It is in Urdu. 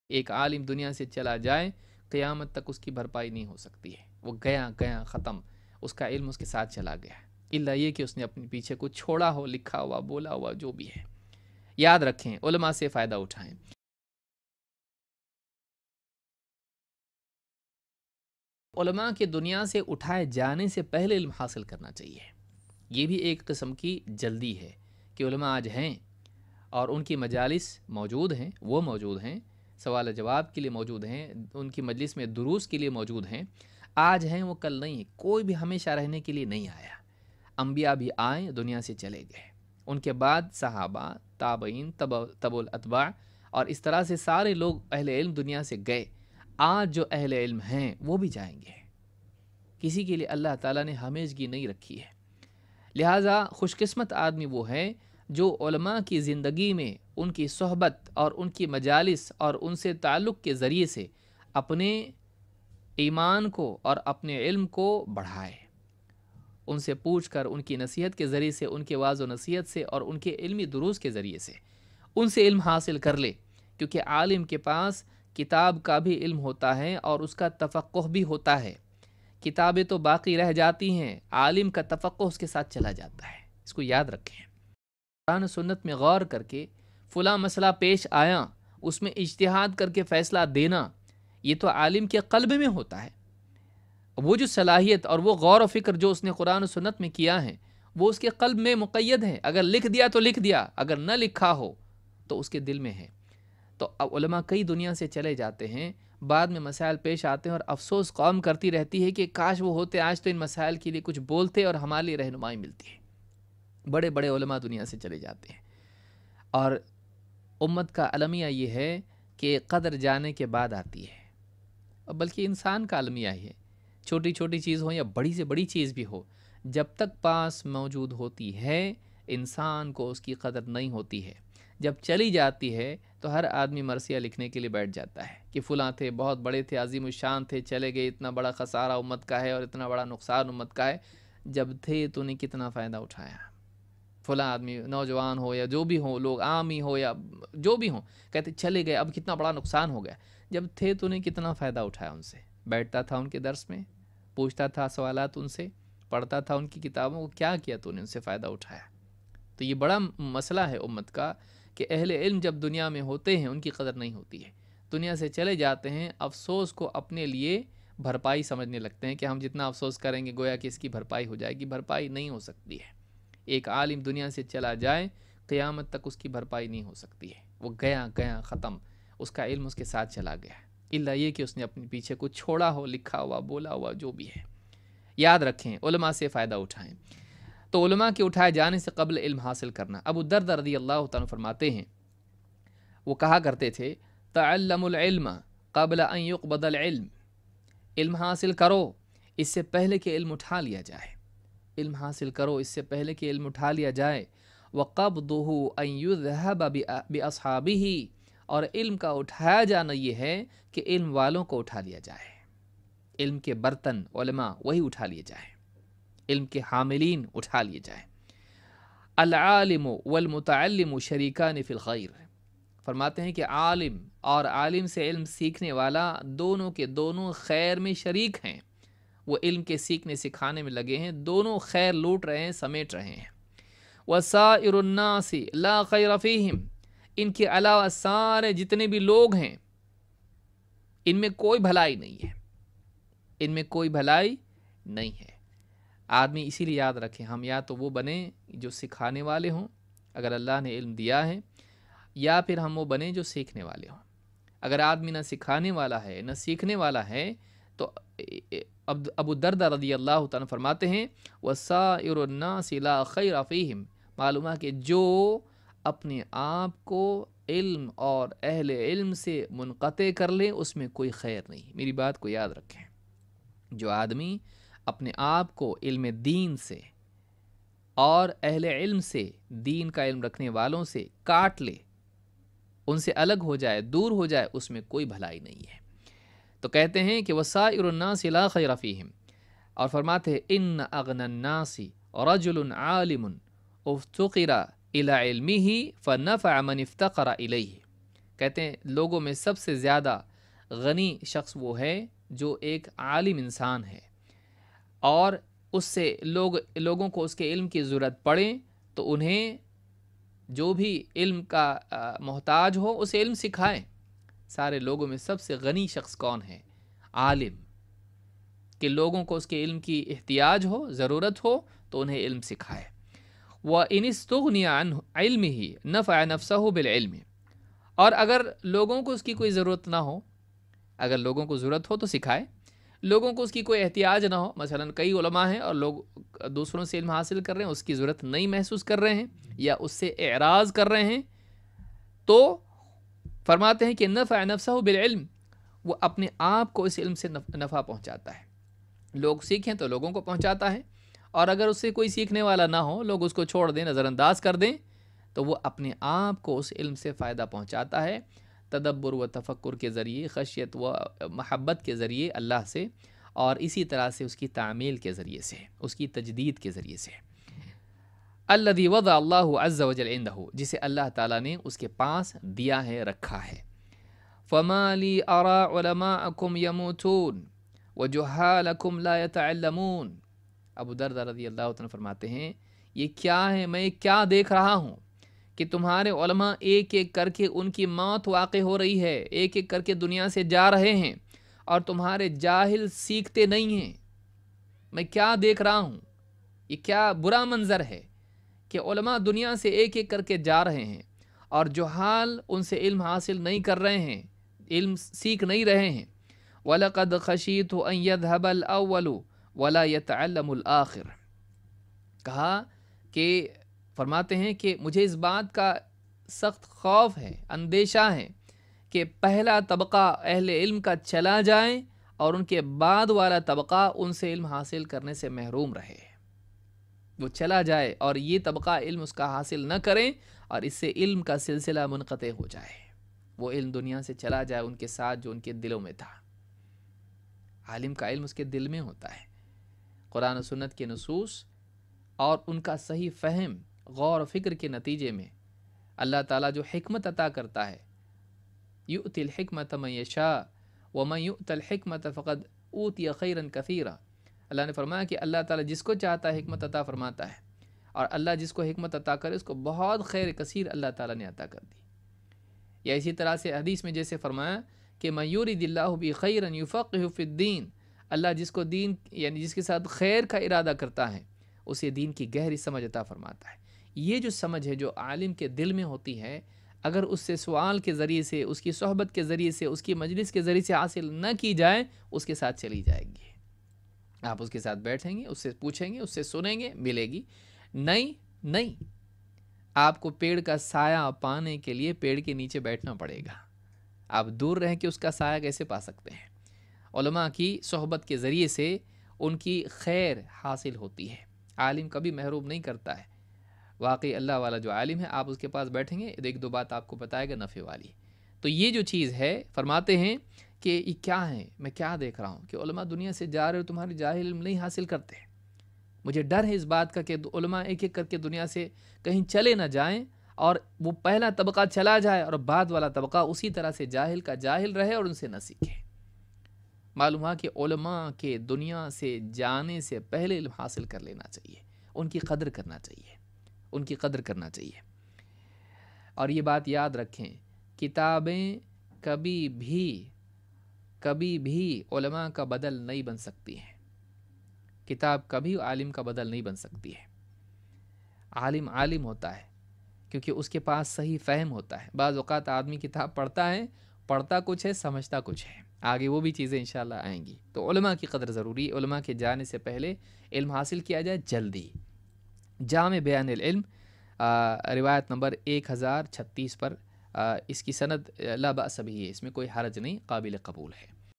ایک عالم دنیا سے چلا جائے قیامت تک اس کی بھرپائی نہیں ہو سکتی ہے، وہ گیا گیا ختم، اس کا علم اس کے ساتھ چلا گیا، الا یہ کہ اس نے اپنے پیچھے کچھ چھوڑا ہو، لکھا ہوا، بولا ہوا، جو بھی ہے۔ یاد رکھیں، علماء سے فائدہ اٹھائیں۔ علماء کے دنیا سے اٹھائے جانے سے پہلے علم حاصل کرنا چاہیے۔ یہ بھی ایک قسم کی جلدی ہے کہ علماء آج ہیں اور ان کی مجالس موجود ہیں، وہ موجود ہیں، سوال جواب کے لیے موجود ہیں، ان کی مجلس میں دروس کے لیے موجود ہیں، آج ہیں وہ کل نہیں، کوئی بھی ہمیشہ رہنے کے لیے نہیں آیا۔ انبیاء بھی آئیں، دنیا سے چلے گئے، ان کے بعد صحابہ، تابعین، تبع الاتباع، اور اس طرح سے سارے لوگ اہل علم دنیا سے گئے۔ آج جو اہل علم ہیں وہ بھی جائیں گے، کسی کے لیے اللہ تعالیٰ نے ہمیشگی نہیں رکھی ہے۔ لہٰذا خوش قسمت آدمی وہ ہے جو علماء کی زندگی میں ان کی صحبت اور ان کی مجالس اور ان سے تعلق کے ذریعے سے اپنے ایمان کو اور اپنے علم کو بڑھائے، ان سے پوچھ کر، ان کی نصیحت کے ذریعے سے، ان کے واعظ و نصیحت سے اور ان کے علمی دروس کے ذریعے سے ان سے علم حاصل کر لے، کیونکہ عالم کے پاس کتاب کا بھی علم ہوتا ہے اور اس کا تفقہ بھی ہوتا ہے۔ کتابیں تو باقی رہ جاتی ہیں، عالم کا تفقہ اس کے ساتھ چلا جاتا ہے، اس کو یاد رکھیں۔ قرآن و سنت میں غور کر کے فلاں مسئلہ پیش آیا، اس میں اجتہاد کر کے فیصلہ دینا، یہ تو عالم کے قلب میں ہوتا ہے۔ وہ جو صلاحیت اور وہ غور و فکر جو اس نے قرآن و سنت میں کیا ہے، وہ اس کے قلب میں مقید ہے، اگر لکھ دیا تو لکھ دیا، اگر نہ لکھا ہو تو اس کے دل میں ہے۔ تو علماء کئی دنیا سے چلے جاتے ہیں، بعد میں مسائل پیش آتے ہیں اور افسوس قوم کرتی رہتی ہے کہ کاش وہ ہوتے، آج تو ان مسائل کے لیے کچھ بولتے اور ہمارے لیے رہنمائی ملتی ہے۔ بڑے بڑے علماء دنیا سے چلے جاتے ہیں، اور امت کا المیہ یہ ہے کہ قدر جانے کے بعد آتی ہے، بلکہ انسان کا المیہ ہے، چھوٹی چھوٹی چیز ہو یا بڑی سے بڑی چیز بھی ہو، جب تک پاس موجود ہوتی ہے انسان کو اس کی قدر نہیں ہوتی ہے۔ جب چلی جاتی ہے تو ہر آدمی مرثیہ لکھنے کے لیے بیٹھ جاتا ہے کہ فلاں تھے، بہت بڑے تھے، عظیم الشان تھے، چلے گئے، اتنا بڑا خسارہ امت کا ہے اور اتنا بڑا نقصان امت کا ہے۔ جب تھے تو نے کتنا فائدہ اٹھایا؟ فلاں آدمی، نوجوان ہو یا جو بھی ہو، لوگ عام ہی ہو یا جو بھی ہوں، کہتے چلے گئے، اب کتنا بڑا نقصان ہو گیا۔ جب تھے تو نے کتنا فائدہ اٹھایا ان سے؟ بیٹھتا تھا ان کے درس میں، پوچھتا تھا سوالات ان سے، پڑھتا تھا ان کی کتابوں کو، کیا کیا تو نے ان سے فائدہ اٹھایا؟ تو یہ بڑا مسئلہ ہے امت کا کہ اہل علم جب دنیا میں ہوتے ہیں ان کی قدر نہیں ہوتی ہے، دنیا سے چلے جاتے ہیں، افسوس کو اپنے لیے بھرپائی سمجھنے لگتے ہیں کہ ہم جتنا افسوس کریں گے گویا کہ اس کی بھرپائی ہو جائے گی۔ بھرپائی نہیں ہو سکتی ہے۔ ایک عالم دنیا سے چلا جائے قیامت تک اس کی بھرپائی نہیں ہو سکتی ہے، وہ گیا گیا ختم، اس کا علم اس کے ساتھ چلا گیا، الا یہ کہ اس نے اپنے پیچھے کچھ چھوڑا ہو، لکھا ہوا، بولا ہوا، جو بھی ہے۔ یاد رکھیں، علماء سے فائدہ اٹھائیں۔ تو علماء کے اٹھائے جانے سے قبل علم حاصل کرنا۔ ابو الدرداء رضی اللہ تعالیٰ فرماتے ہیں، وہ کہا کرتے تھے، تعلموا العلم قبل ان يقبض العلم، علم حاصل کرو اس سے پہلے کہ علم اٹھا لیا جائے، علم حاصل کرو اس سے پہلے کہ علم اٹھا لیا جائے۔ وقبضه ان يذهب باصحابه، اور علم کا اٹھایا جانا یہ ہے کہ علم والوں کو اٹھا لیا جائے، علم کے برتن علماء وہی اٹھا لیے جائیں، علم کے حاملین اٹھا لیے جائیں۔ العالم والمتعلم شریکان فی الخیر، فرماتے ہیں کہ عالم اور عالم سے علم سیکھنے والا دونوں کے دونوں خیر میں شریک ہیں، وہ علم کے سیکھنے سکھانے میں لگے ہیں، دونوں خیر لوٹ رہے ہیں، سمیٹ رہے ہیں۔ وسائر الناس لا خیر فیہم، ان کے علاوہ سارے جتنے بھی لوگ ہیں ان میں کوئی بھلائی نہیں ہے، ان میں کوئی بھلائی نہیں ہے۔ آدمی اسی لیے یاد رکھے، ہم یا تو وہ بنیں جو سکھانے والے ہوں اگر اللہ نے علم دیا ہے، یا پھر ہم وہ بنیں جو سیکھنے والے ہوں۔ اگر آدمی نہ سکھانے والا ہے نہ سیکھنے والا ہے تو ابو الدرداء رضی اللہ تعالیٰ فرماتے ہیں، وَسَائِرُ النَّاسِ لَا خَيْرَ فِيهِمْ، معلوم ہے کہ جو اپنے آپ کو علم اور اہل علم سے منقطع کر لے اس میں کوئی خیر نہیں۔ میری بات کو یاد رکھیں، جو آدمی اپنے آپ کو علم دین سے اور اہل علم سے، دین کا علم رکھنے والوں سے کاٹ لے، ان سے الگ ہو جائے، دور ہو جائے، اس میں کوئی بھلائی نہیں ہے۔ تو کہتے ہیں کہ وسائر الناس لا خیر فیہم، اور فرماتے ہیں ان اغنى الناس رجل عالم افتقر الى علمه فنفع من افتقر الیہ، کہتے ہیں لوگوں میں سب سے زیادہ غنی شخص وہ ہے جو ایک عالم انسان ہے، اور اس سے لوگوں کو اس کے علم کی ضرورت پڑے تو انہیں جو بھی علم کا محتاج ہو اسے علم سکھائے۔ سارے لوگوں میں سب سے غنی شخص کون ہے؟ عالم، کہ لوگوں کو اس کے علم کی احتیاج ہو، ضرورت ہو تو انہیں علم سکھائے۔ وَإِنِ اسْتُغْنِيَ عَنْ عِلْمِهِ نَفَعَ نَفْسَهُ بِالْعِلْمِ، اور اگر لوگوں کو اس کی کوئی ضرورت نہ ہو، اگر لوگوں کو ضرورت ہو تو سکھائے، لوگوں کو اس کی کوئی احتیاج نہ ہو، مثلا کئی علماء ہیں اور لوگ دوسروں سے علم حاصل کر رہے ہیں، اس کی ضرورت نہیں محسوس کر رہے ہیں یا اس سے اعراض کر رہے ہیں، تو فرماتے ہیں کہ نفع نفسہ بالعلم، وہ اپنے آپ کو اس علم سے نفع پہنچاتا ہے۔ لوگ سیکھیں تو لوگوں کو پہنچاتا ہے، اور اگر اس سے کوئی سیکھنے والا نہ ہو، لوگ اس کو چھوڑ دیں، نظر انداز کر دیں، تو وہ اپنے آپ کو اس علم سے فائدہ پہنچاتا ہے، تدبر و تفکر کے ذریعے، خشیت و محبت کے ذریعے اللہ سے، اور اسی طرح سے اس کی تعمیل کے ذریعے سے، اس کی تجدید کے ذریعے سے۔ الذی وضع اللہ عز وجل عندہ، جسے اللہ تعالیٰ نے اس کے پاس دیا ہے، رکھا ہے۔ فما لی ارا علماءکم یموتون وجہالکم لا یتعلمون، ابو دردہ رضی اللہ عنہ فرماتے ہیں یہ کیا ہے، میں کیا دیکھ رہا ہوں کہ تمہارے علماء ایک ایک کر کے ان کی موت واقع ہو رہی ہے، ایک ایک کر کے دنیا سے جا رہے ہیں، اور تمہارے جاہل سیکھتے نہیں ہیں۔ میں کیا دیکھ رہا ہوں، یہ کیا برا منظر ہے کہ علماء دنیا سے ایک ایک کر کے جا رہے ہیں، اور جہال ان سے علم حاصل نہیں کر رہے ہیں، علم سیکھ نہیں رہے ہیں۔ وَلَقَدْ خَشِيتُ أَن يَذْهَبَ الْأَوَّلُ وَلَا يَتَعَلَّمُ الْآخِرُ، کہا کہ فرماتے ہیں کہ مجھے اس بات کا سخت خوف ہے، اندیشہ ہے کہ پہلا طبقہ اہل علم کا چلا جائے اور ان کے بعد والا طبقہ ان سے علم حاصل کرنے سے محروم رہے، وہ چلا جائے اور یہ طبقہ علم اس کا حاصل نہ کریں، اور اس سے علم کا سلسلہ منقطع ہو جائے، وہ علم دنیا سے چلا جائے ان کے ساتھ جو ان کے دلوں میں تھا۔ عالم کا علم اس کے دل میں ہوتا ہے، قرآن و سنت کے نصوص اور ان کا صحیح فہم، غور و فکر کے نتیجے میں اللہ تعالیٰ جو حکمت عطا کرتا ہے، یؤتی الحکمت من یشاء ومن یؤت الحکمت فقد اوتی خیرا کثیرا، اللہ نے فرمایا کہ اللہ تعالیٰ جس کو چاہتا ہے حکمت عطا فرماتا ہے، اور اللہ جس کو حکمت عطا کرے اس کو بہت خیر کثیر اللہ تعالیٰ نے عطا کر دی۔ یا اسی طرح سے حدیث میں جیسے فرمایا کہ من یرید اللہ بہ خیرا یفقہہ فی الدین، اللہ جس کو دین یعنی جس کے ساتھ خیر کا ارادہ کرتا ہے اسے دین کی گہری سمجھ عطا فرماتا ہے۔ یہ جو سمجھ ہے جو عالم کے دل میں ہوتی ہے، اگر اس سے سوال کے ذریعے سے، اس کی صحبت کے ذریعے سے، اس کی مجلس کے ذریعے سے حاصل نہ کی جائے، اس کے ساتھ چلی جائے گی۔ آپ اس کے ساتھ بیٹھیں گے، اس سے پوچھیں گے، اس سے سنیں گے، ملے گی نہیں۔ آپ کو پیڑ کا سایہ پانے کے لیے پیڑ کے نیچے بیٹھنا پڑے گا، آپ دور رہیں کہ اس کا سایہ کیسے پا سکتے ہیں؟ علماء کی صحبت کے ذریعے سے ان کی خیر حاصل ہوتی ہے، عالم کبھی محروم نہیں کرتا ہے۔ واقعی اللہ والا جو عالم ہے، آپ اس کے پاس بیٹھیں گے، ایک دو بات آپ کو بتائے گا نفع والی۔ تو یہ جو چیز ہے، فرماتے ہیں کہ یہ کیا ہے، میں کیا دیکھ رہا ہوں کہ علماء دنیا سے جا رہے ہو، تمہارے جاہل علم نہیں حاصل کرتے۔ مجھے ڈر ہے اس بات کا کہ علماء ایک ایک کر کے دنیا سے کہیں چلے نہ جائیں، اور وہ پہلا طبقہ چلا جائے اور بعد والا طبقہ اسی طرح سے جاہل کا جاہل رہے اور ان سے نہ سیکھے۔ معلوم ہوا کہ علماء کے دنیا سے جانے سے پہلے علم حاصل کر لینا چاہیے، ان کی قدر کرنا چاہیے، ان کی قدر کرنا چاہیے۔ اور یہ بات یاد رکھیں، کتابیں کبھی بھی علماء کا بدل نہیں بن سکتی ہیں، کتاب کبھی عالم کا بدل نہیں بن سکتی ہے۔ عالم ہوتا ہے کیونکہ اس کے پاس صحیح فہم ہوتا ہے۔ بعض اوقات آدمی کتاب پڑھتا کچھ ہے، سمجھتا کچھ ہے، آگے وہ بھی چیزیں انشاءاللہ آئیں گی۔ تو علماء کی قدر ضروری، علماء کے جانے سے پہلے علم حاصل کیا جائے جلدی۔ جامع بیان العلم روایت نمبر 1036 پر اس کی سند لا بأس بھی ہے، اس میں کوئی حرج نہیں، قابل قبول ہے۔